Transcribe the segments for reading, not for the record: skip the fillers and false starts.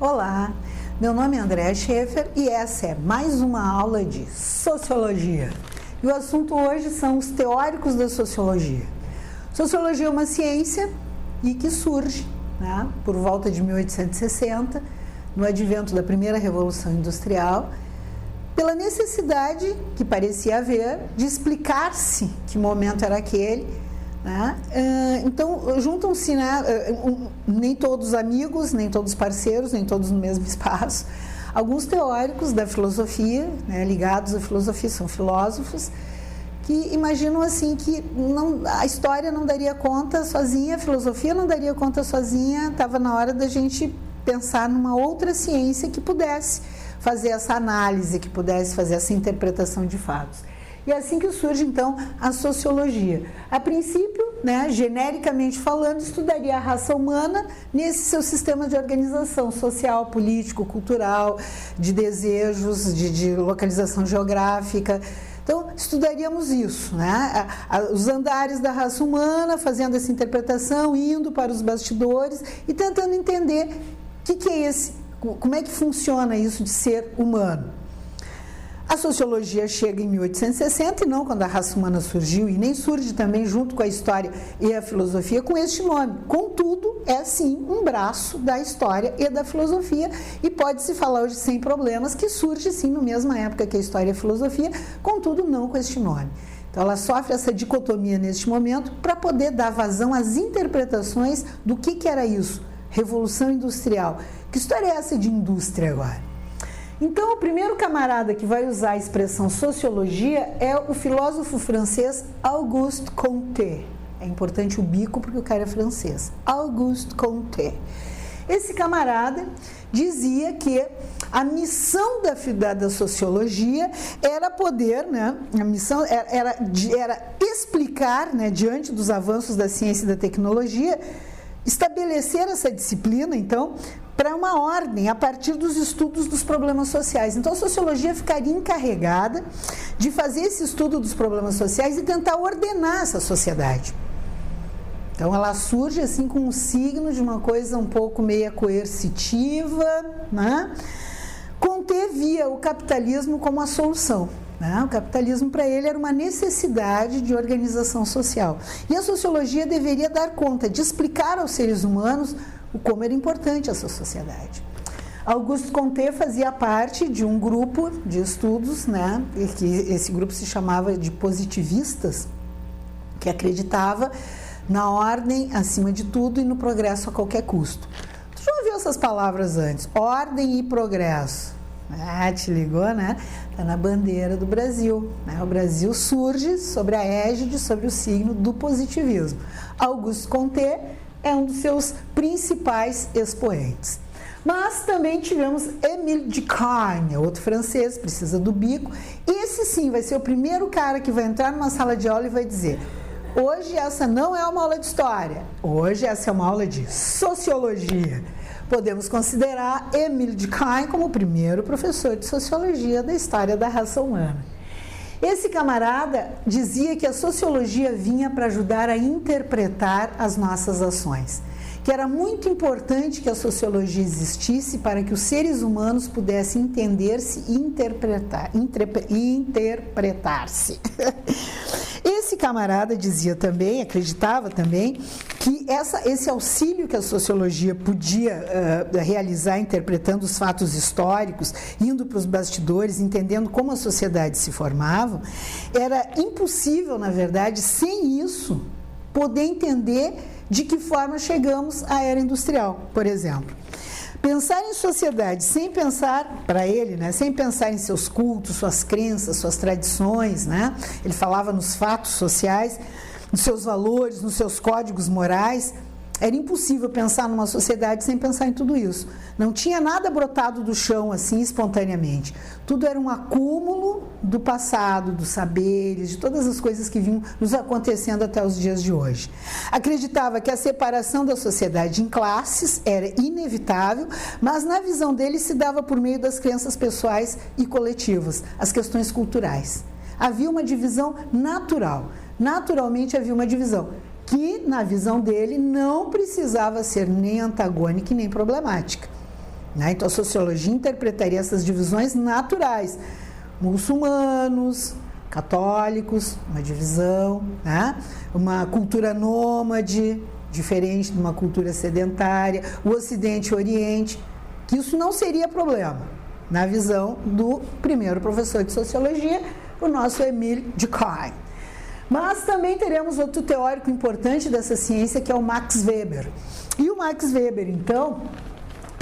Olá, meu nome é Andréa Schaefer e essa é mais uma aula de Sociologia. E o assunto hoje são os teóricos da Sociologia. Sociologia é uma ciência e que surge, por volta de 1860, no advento da primeira Revolução Industrial, pela necessidade que parecia haver de explicar-se que momento era aquele. Então, juntam-se, nem todos amigos, nem todos parceiros, nem todos no mesmo espaço. Alguns teóricos da filosofia, ligados à filosofia, são filósofos, que imaginam assim que a história não daria conta sozinha, a filosofia não daria conta sozinha, estava na hora da gente pensar numa outra ciência que pudesse fazer essa análise, que pudesse fazer essa interpretação de fatos. E é assim que surge, então, a sociologia. A princípio, genericamente falando, estudaria a raça humana nesse seu sistema de organização social, político, cultural, de desejos, de localização geográfica. Então, estudaríamos isso, os andares da raça humana, fazendo essa interpretação, indo para os bastidores e tentando entender o que é esse, como é que funciona isso de ser humano. A sociologia chega em 1860 e não quando a raça humana surgiu, e nem surge também junto com a história e a filosofia com este nome. Contudo, é sim um braço da história e da filosofia, e pode-se falar hoje sem problemas que surge sim na mesma época que a história e a filosofia, contudo não com este nome. Então ela sofre essa dicotomia neste momento para poder dar vazão às interpretações do que era isso, Revolução Industrial. Que história é essa de indústria agora? Então, o primeiro camarada que vai usar a expressão sociologia é o filósofo francês Auguste Comte. É importante o bico porque o cara é francês. Auguste Comte. Esse camarada dizia que a missão da sociologia era poder, a missão era explicar, diante dos avanços da ciência e da tecnologia, estabelecer essa disciplina, então, para uma ordem a partir dos estudos dos problemas sociais. Então, a sociologia ficaria encarregada de fazer esse estudo dos problemas sociais e tentar ordenar essa sociedade. Então, ela surge assim com um signo de uma coisa um pouco meio coercitiva, Comte via o capitalismo como a solução. O capitalismo, para ele, era uma necessidade de organização social. E a sociologia deveria dar conta de explicar aos seres humanos como era importante essa sociedade. Auguste Comte fazia parte de um grupo de estudos, e que esse grupo se chamava de positivistas, que acreditava na ordem acima de tudo e no progresso a qualquer custo. Tu já ouviu essas palavras antes? Ordem e progresso. Te ligou, Está na bandeira do Brasil. O Brasil surge sobre a égide, sobre o signo do positivismo. Auguste Comte é um dos seus principais expoentes. Mas também tivemos Émile Durkheim, outro francês, precisa do bico. Esse sim vai ser o primeiro cara que vai entrar numa sala de aula e vai dizer: hoje essa não é uma aula de história, hoje essa é uma aula de sociologia. Podemos considerar Émile Durkheim como o primeiro professor de sociologia da história da raça humana. Esse camarada dizia que a sociologia vinha para ajudar a interpretar as nossas ações, que era muito importante que a sociologia existisse para que os seres humanos pudessem entender-se e interpretar-se. Esse camarada dizia também, acreditava também, que esse auxílio que a sociologia podia realizar interpretando os fatos históricos, indo para os bastidores, entendendo como a sociedade se formava, era impossível, na verdade, sem isso, poder entender de que forma chegamos à era industrial, por exemplo. Pensar em sociedade sem pensar, para ele, sem pensar em seus cultos, suas crenças, suas tradições, ele falava nos fatos sociais, nos seus valores, nos seus códigos morais. Era impossível pensar numa sociedade sem pensar em tudo isso. Não tinha nada brotado do chão assim espontaneamente. Tudo era um acúmulo do passado, dos saberes, de todas as coisas que vinham nos acontecendo até os dias de hoje. Acreditava que a separação da sociedade em classes era inevitável, mas na visão dele se dava por meio das crenças pessoais e coletivas, as questões culturais. Havia uma divisão natural. Naturalmente havia uma divisão que, na visão dele, não precisava ser nem antagônica e nem problemática. né? Então, a sociologia interpretaria essas divisões naturais. Muçulmanos, católicos, uma divisão, né? Uma cultura nômade, diferente de uma cultura sedentária, o Ocidente e o Oriente, que isso não seria problema, na visão do primeiro professor de sociologia, o nosso Émile Durkheim. Mas também teremos outro teórico importante dessa ciência, que é o Max Weber. E o Max Weber, então,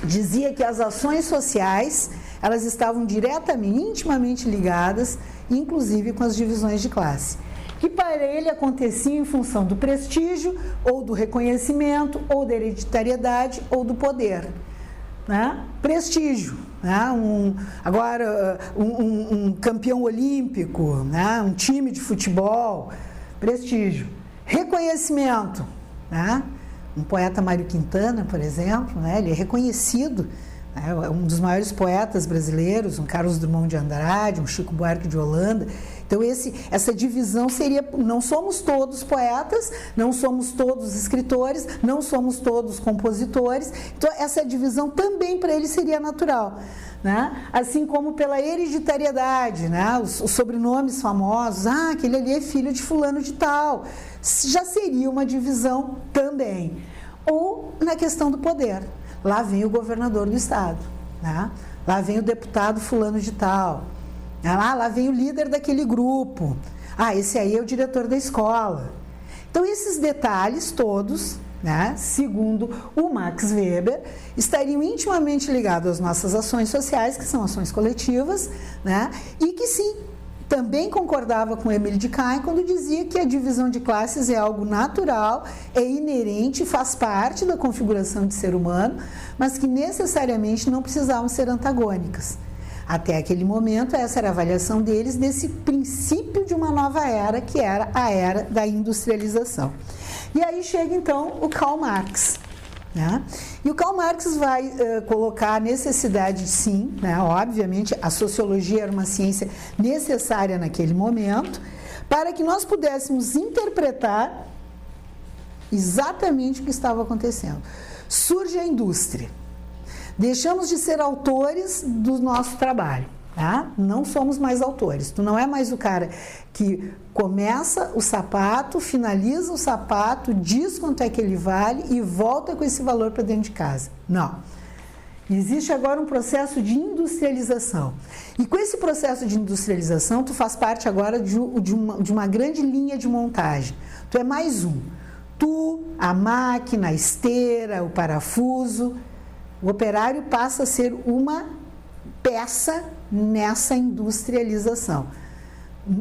dizia que as ações sociais, elas estavam diretamente, intimamente ligadas, inclusive com as divisões de classe, que para ele aconteciam em função do prestígio, ou do reconhecimento, ou da hereditariedade, ou do poder. Né? Prestígio, né? Um campeão olímpico, né? Um time de futebol, prestígio. Reconhecimento, né? Um poeta, Mário Quintana, por exemplo, né? Ele é reconhecido, né? É um dos maiores poetas brasileiros, um Carlos Drummond de Andrade, um Chico Buarque de Holanda. Então, essa divisão seria, não somos todos poetas, não somos todos escritores, não somos todos compositores. Então, essa divisão também para ele seria natural, né? Assim como pela hereditariedade, né? Os sobrenomes famosos, aquele ali é filho de fulano de tal, já seria uma divisão também. Ou na questão do poder, lá vem o governador do estado, né? Lá vem o deputado fulano de tal, lá vem o líder daquele grupo, esse aí é o diretor da escola. Então, esses detalhes todos, né, segundo o Max Weber, estariam intimamente ligados às nossas ações sociais, que são ações coletivas, né, e que sim, também concordava com Émile Durkheim quando dizia que a divisão de classes é algo natural, é inerente, faz parte da configuração de ser humano, mas que necessariamente não precisavam ser antagônicas. Até aquele momento, essa era a avaliação deles desse princípio de uma nova era, que era a era da industrialização. E aí chega, então, o Karl Marx, né? E o Karl Marx vai colocar a necessidade, sim, né? Obviamente, a sociologia era uma ciência necessária naquele momento, para que nós pudéssemos interpretar exatamente o que estava acontecendo. Surge a indústria. Deixamos de ser autores do nosso trabalho, tá? Não somos mais autores. Tu não é mais o cara que começa o sapato, finaliza o sapato, diz quanto é que ele vale e volta com esse valor para dentro de casa. Não. Existe agora um processo de industrialização. E com esse processo de industrialização, tu faz parte agora de uma grande linha de montagem. Tu é mais um. Tu, a máquina, a esteira, o parafuso. O operário passa a ser uma peça nessa industrialização.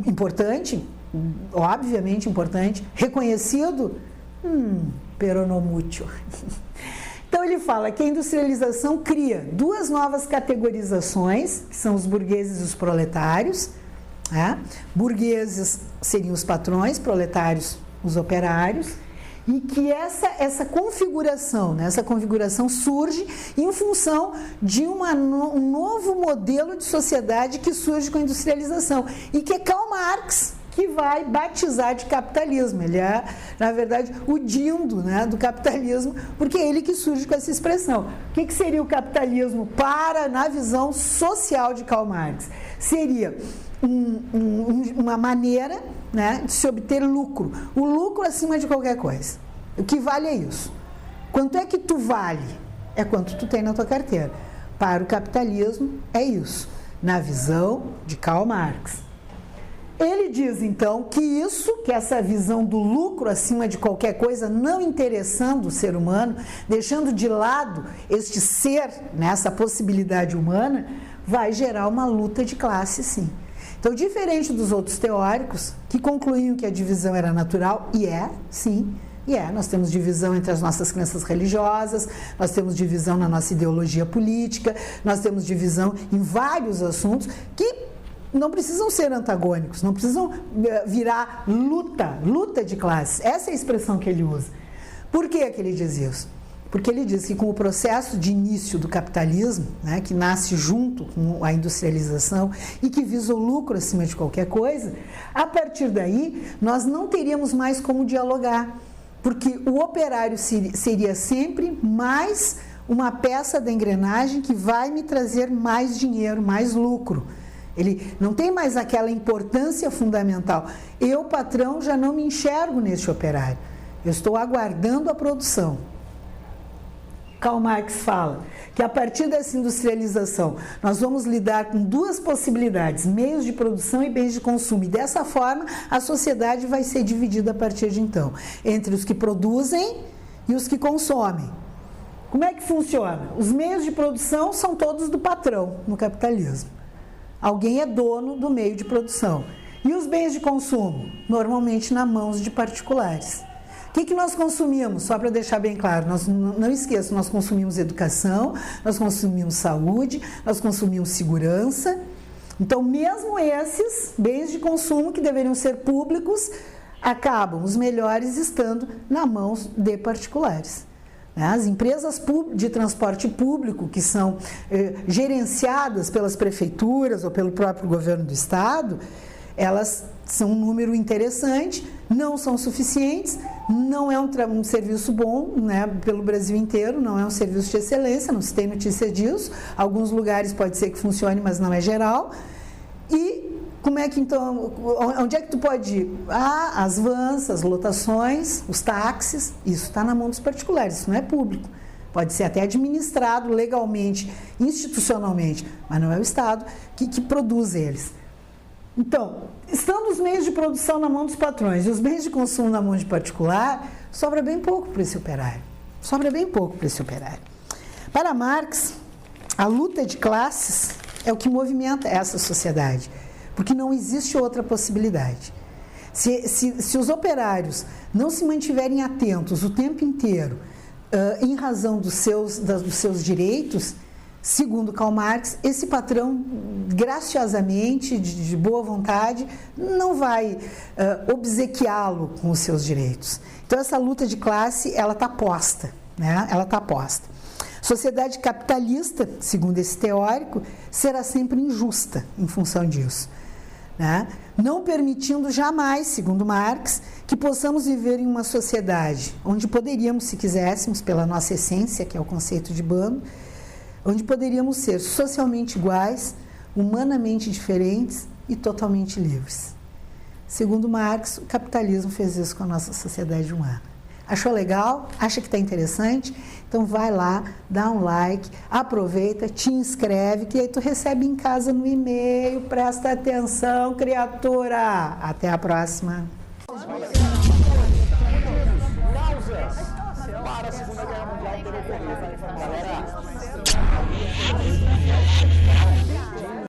Importante, obviamente importante, reconhecido, peronomútil. Então ele fala que a industrialização cria duas novas categorizações, que são os burgueses e os proletários, né? Burgueses seriam os patrões, proletários os operários, e que essa configuração, né, essa configuração surge em função de um novo modelo de sociedade que surge com a industrialização e que é Karl Marx que vai batizar de capitalismo. Ele é, na verdade, o dindo, né, do capitalismo, porque é ele que surge com essa expressão. O que seria o capitalismo na visão social de Karl Marx? Seria uma maneira, né, de se obter lucro. O lucro acima de qualquer coisa. O que vale é isso. Quanto é que tu vale? É quanto tu tem na tua carteira. Para o capitalismo, é isso. Na visão de Karl Marx. Ele diz, então, que essa visão do lucro acima de qualquer coisa, não interessando o ser humano, deixando de lado este ser, né, essa possibilidade humana, vai gerar uma luta de classe, sim. Então, diferente dos outros teóricos, que concluíam que a divisão era natural, e sim, nós temos divisão entre as nossas crenças religiosas, nós temos divisão na nossa ideologia política, nós temos divisão em vários assuntos que não precisam ser antagônicos, não precisam virar luta de classes. Essa é a expressão que ele usa. Por que ele diz isso? Porque ele diz que com o processo de início do capitalismo, né, que nasce junto com a industrialização e que visa o lucro acima de qualquer coisa, a partir daí nós não teríamos mais como dialogar, porque o operário seria sempre mais uma peça da engrenagem que vai me trazer mais dinheiro, mais lucro. Ele não tem mais aquela importância fundamental. Eu, patrão, já não me enxergo neste operário. Eu estou aguardando a produção. Karl Marx fala que a partir dessa industrialização nós vamos lidar com duas possibilidades, meios de produção e bens de consumo, e dessa forma a sociedade vai ser dividida a partir de então, entre os que produzem e os que consomem. Como é que funciona? Os meios de produção são todos do patrão no capitalismo. Alguém é dono do meio de produção. E os bens de consumo? Normalmente nas mãos de particulares. O que nós consumimos? Só para deixar bem claro, não esqueça, nós consumimos educação, nós consumimos saúde, nós consumimos segurança. Então, mesmo esses bens de consumo que deveriam ser públicos, acabam, os melhores, estando nas mãos de particulares. As empresas de transporte público, que são gerenciadas pelas prefeituras ou pelo próprio governo do estado, elas são um número interessante, não são suficientes, não é um serviço bom, né, pelo Brasil inteiro, não é um serviço de excelência, não se tem notícia disso. Alguns lugares pode ser que funcione, mas não é geral. E como é que então, onde é que tu pode ir? As vans, as lotações, os táxis, isso está na mão dos particulares, isso não é público. Pode ser até administrado legalmente, institucionalmente, mas não é o Estado que produz eles. Então, estando os meios de produção na mão dos patrões e os bens de consumo na mão de particular, sobra bem pouco para esse operário. Sobra bem pouco para esse operário. Para Marx, a luta de classes é o que movimenta essa sociedade, porque não existe outra possibilidade. Se os operários não se mantiverem atentos o tempo inteiro, em razão dos seus direitos, segundo Karl Marx, esse patrão, graciosamente, de boa vontade, não vai obsequiá-lo com os seus direitos. Então, essa luta de classe, ela está posta, né? Ela está posta. Sociedade capitalista, segundo esse teórico, será sempre injusta em função disso, né? Não permitindo jamais, segundo Marx, que possamos viver em uma sociedade onde poderíamos, se quiséssemos, pela nossa essência, que é o conceito de bando, onde poderíamos ser socialmente iguais, humanamente diferentes e totalmente livres. Segundo Marx, o capitalismo fez isso com a nossa sociedade humana. Achou legal? Acha que está interessante? Então vai lá, dá um like, aproveita, te inscreve, que aí tu recebe em casa no e-mail. Presta atenção, criatura! Até a próxima! Para a Segunda Guerra Mundial ter ocorrido. Galera,